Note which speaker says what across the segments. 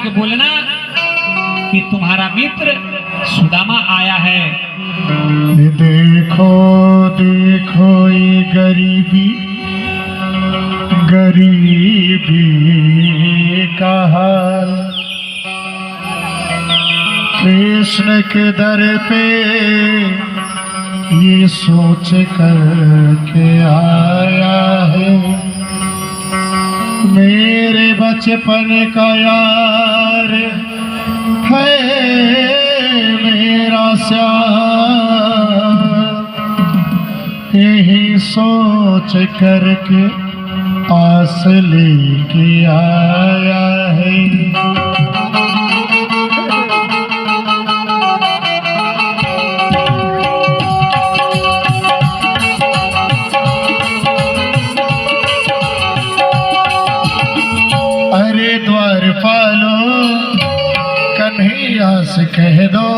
Speaker 1: के बोलना कि तुम्हारा मित्र सुदामा आया है।
Speaker 2: देखो देखो ये गरीबी गरीबी का हाल, कृष्ण के दर पे ये सोच कर के आया है, मेरे बचपन का यार है मेरा श्याम, यही सोच करके आस लेके आया है। अरे द्वारपालो कन्हैया से कह दो,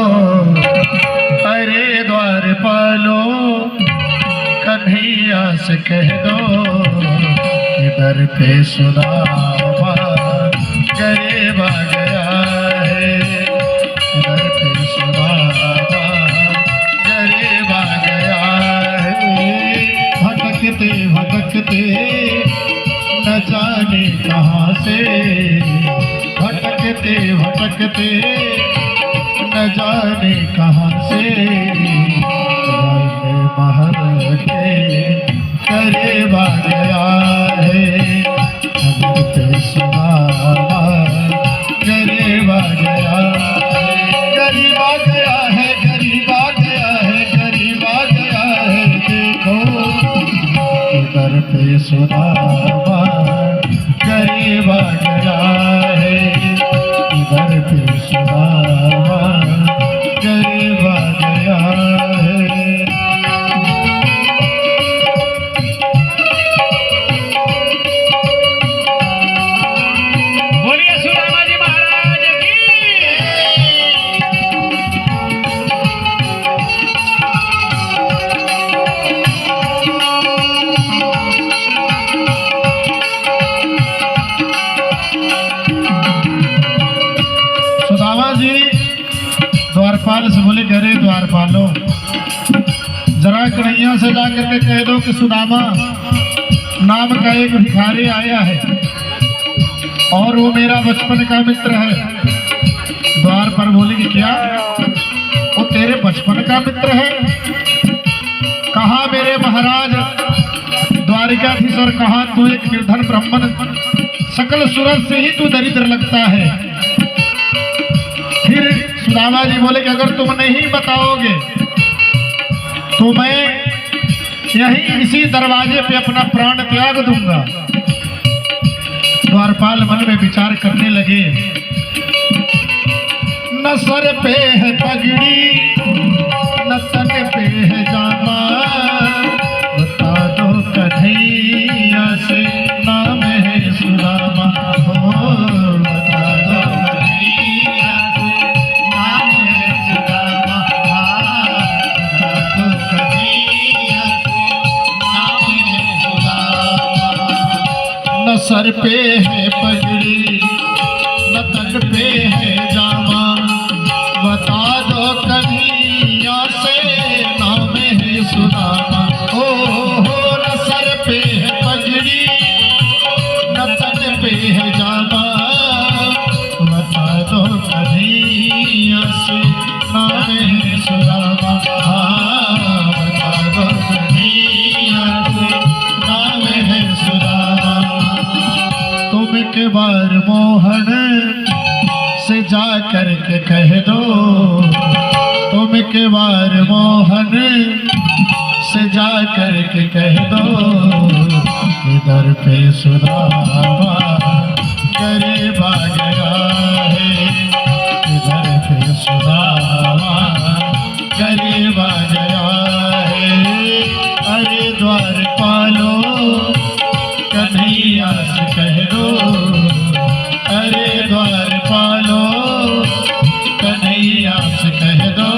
Speaker 2: अरे द्वारपालो कन्हैया से कह दो, इधर पे सुदामा गरीब आ गया है, इधर पे सुदामा गरीब आ गया है। भटकते भटकते न जाने कहाँ से, भटकते भटकते न जाने कहाँ से, महल के करीब आ गया है, अगर पे सुदामा गरीब आ गया है, गरीब आ गया है, गरीब आ गया है, गरीब आ गया है। देखो इधर पे सुदामा गरीब आ गया है, इधर पे सुदामा गरीब आ गया है।
Speaker 1: बोलिए सुदामा जी महाराज की।
Speaker 2: सुदामा जी द्वारपाल से बोले, अरे द्वारपालो जरा कन्हैया से जाकर के कह दो कि सुदामा नाम का एक भिखारी आया है और वो मेरा बचपन का मित्र है। द्वार पर बोले कि क्या वो तेरे बचपन का मित्र है? कहा मेरे महाराज द्वारिकाधीश, और कहा तू एक निर्धन ब्राह्मण, सकल सूरज से ही तू दरिद्र लगता है। फिर सुदामा जी बोले कि अगर तुम नहीं बताओगे तो मैं यही इसी दरवाजे पे अपना प्राण त्याग दूंगा। द्वारपाल मन में विचार करने लगे, न सर पे है पगड़ी न तन पे है जामा, बता दो कन्हैया से नाम है सुदामा, हो बता दो कन्हैया से नाम है सुदामा, बता दो कन्हैया से नाम है सुदामा। न सर पे है पगड़ी न तन पे है जामा, बता दो कन्हैया से नाम है सुदामा, हो न सर पे है पगड़ी न तन पे है जामा, बता दो कन्हैया से नाम है सुदामा, हाँ बता दो कन्हैया से नाम है सुदामा। तुम के बार मोहन से जा कर के कह दो, तुम के बार मोहन से जा कर के कह दो, इधर पे सुदामा गरीब आ गया है, इधर पे सुदामा गरीब आ गया है। अरे द्वारपालो कन्हैया से कह दो, अरे द्वारपालो कन्हैया से कह दो,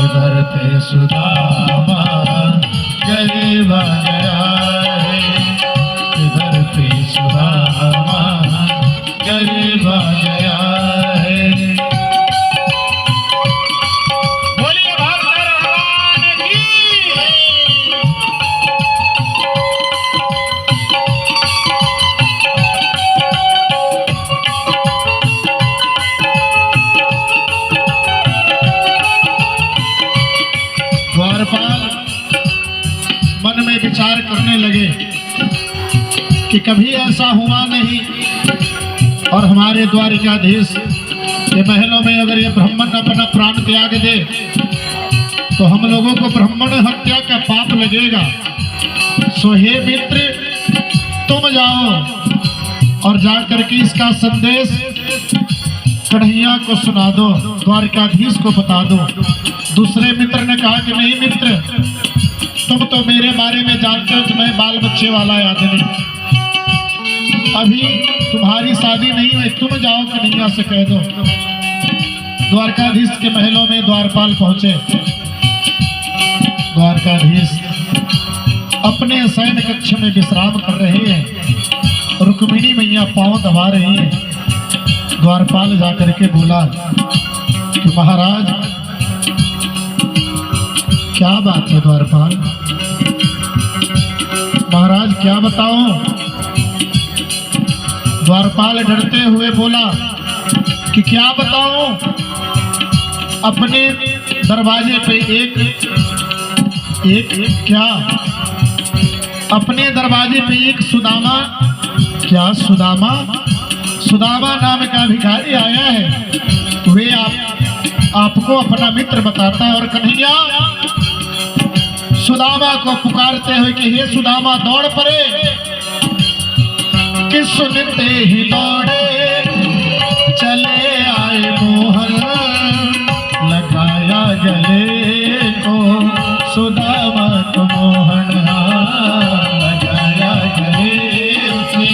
Speaker 2: इधर पे सुदामा गरीब आ गया है, इधर पे सुदामा गरीब सुदामा गया है।
Speaker 1: बोलिए भक्त भगवान की।
Speaker 2: द्वारपाल मन में विचार करने लगे कि कभी ऐसा हुआ नहीं, और हमारे द्वारिकाधीश के महलों में अगर ये ब्राह्मण अपना प्राण त्याग दे तो हम लोगों को ब्राह्मण हत्या का पाप लगेगा। सो हे मित्र, तुम जाओ और जाकर के इसका संदेश कन्हैया को सुना दो, द्वारिकाधीश को बता दो। दूसरे मित्र ने कहा कि नहीं मित्र, तुम तो मेरे बारे में जानते हो कि मैं बाल बच्चे वाला आदमी, अभी तुम्हारी शादी नहीं हुई, तुम जाओ कन्हैया से कह दो। द्वारकाधीश के महलों में द्वारपाल पहुंचे। द्वारकाधीश अपने शयन कक्ष में विश्राम कर रहे हैं, रुक्मिणी मैया पांव दबा रही है। द्वारपाल जाकर के बोला कि महाराज क्या बात है? द्वारपाल, महाराज क्या बताऊं? द्वारपाल डरते हुए बोला कि क्या बताऊं? अपने दरवाजे पे एक क्या अपने दरवाजे पे एक सुदामा, क्या सुदामा? सुदामा नाम का भिखारी आया है, वे आपको अपना मित्र बताता है। और कन्हैया सुदामा को पुकारते हुए कि हे सुदामा दौड़ पड़े, कि सुनते ही दौड़े चले आए मोहन, लगाया गले को सुदामा को मोहन, लगाया गले से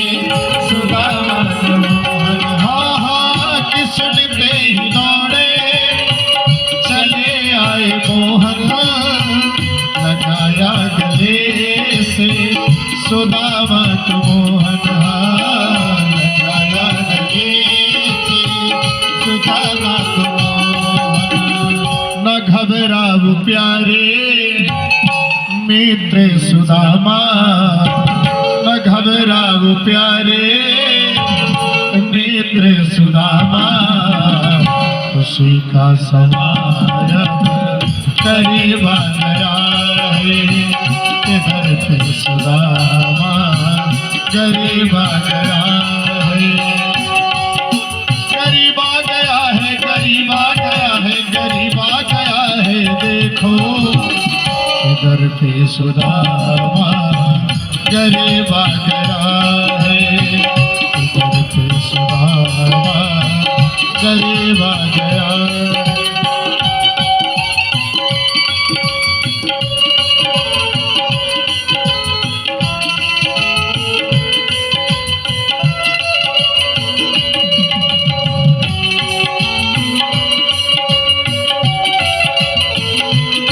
Speaker 2: सुदामा को मोहन। हाँ हाँ, कि सुनते ही दौड़े चले आए मोहन, लगाया गले से सुदामा को मोहन, लगाया गले से सुदामा को मोहन। न घबराओ प्यारे मित्र सुदामा, न घबराओ प्यारे मित्र सुदामा, खुशी का समाया करीब गया है, इधर पे सुदामा गरीब गया है, गरीब आ गया है, गरीब आ गया है, गरीब आ गया है। देखो इधर पे सुदामा गरीब आ गया है, इधर पे सुदामा गरीब आ गया है।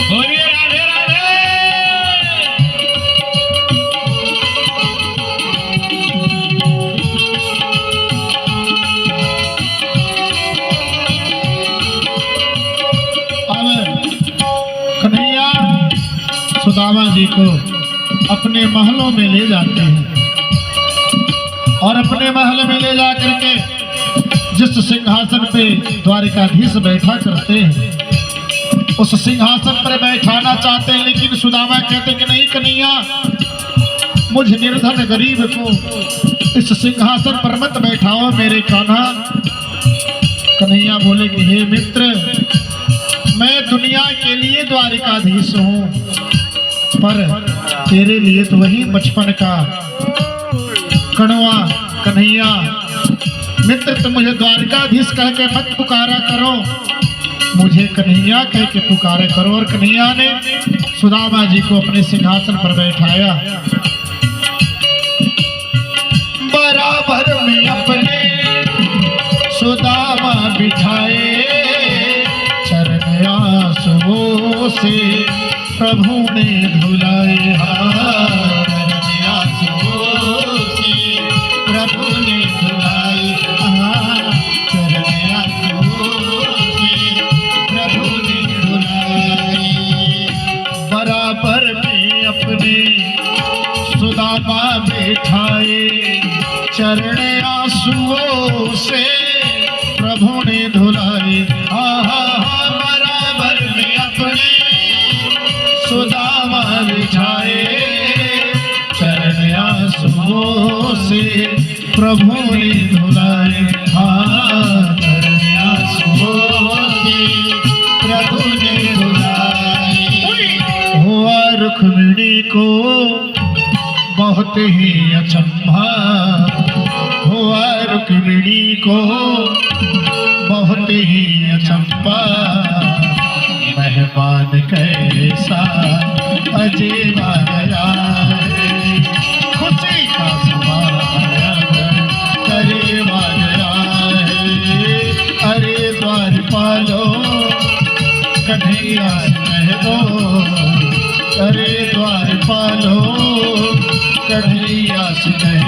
Speaker 1: बोलिए राधे राधे।
Speaker 2: कन्हैया सुदामा जी को अपने महलों में ले जाते हैं, और अपने महल में ले जाकर के जिस सिंहासन पे द्वारिकाधीश बैठा करते हैं उस सिंहासन पर बैठाना चाहते हैं, लेकिन सुदामा कहते कि नहीं कन्हैया, मुझ निर्धन गरीब को इस सिंहासन पर मत बैठाओ मेरे कान्हा। कन्हैया बोले कि हे मित्र, मैं दुनिया के लिए द्वारिकाधीश हूँ, पर तेरे लिए तो वही बचपन का कड़वा। कन्हैया मित्र, तुम मुझे द्वारिकाधीश कह के मत पुकारा करो, मुझे कन्हैया कह के पुकारा करो। और कन्हैया ने सुदामा जी को अपने सिंहासन पर बैठाया, बराबर में अपने सुदामा बिठाए, चरण आंसुओं से प्रभु ने धुलाए, चरण आंसुओं से प्रभु ने धुलाए, से प्रभु ने धुलाई। आहा बराबर में अपने सुदामा बिछाए, चरण आंसुओं से प्रभु ने धुलाए। चरण आंसुओं से प्रभु ने धुलाए। हुआ रुक्मिणी को बहुत ही अचंभा, हुआ रुक्मिणी को बहुत ही अचंभा, मेहमान कैसा अजीबा गया है, खुशी का समागम करीबा गया है। अरे द्वारपालो कन्हैया से कह दो, अरे द्वारपालो कन्हैया से कह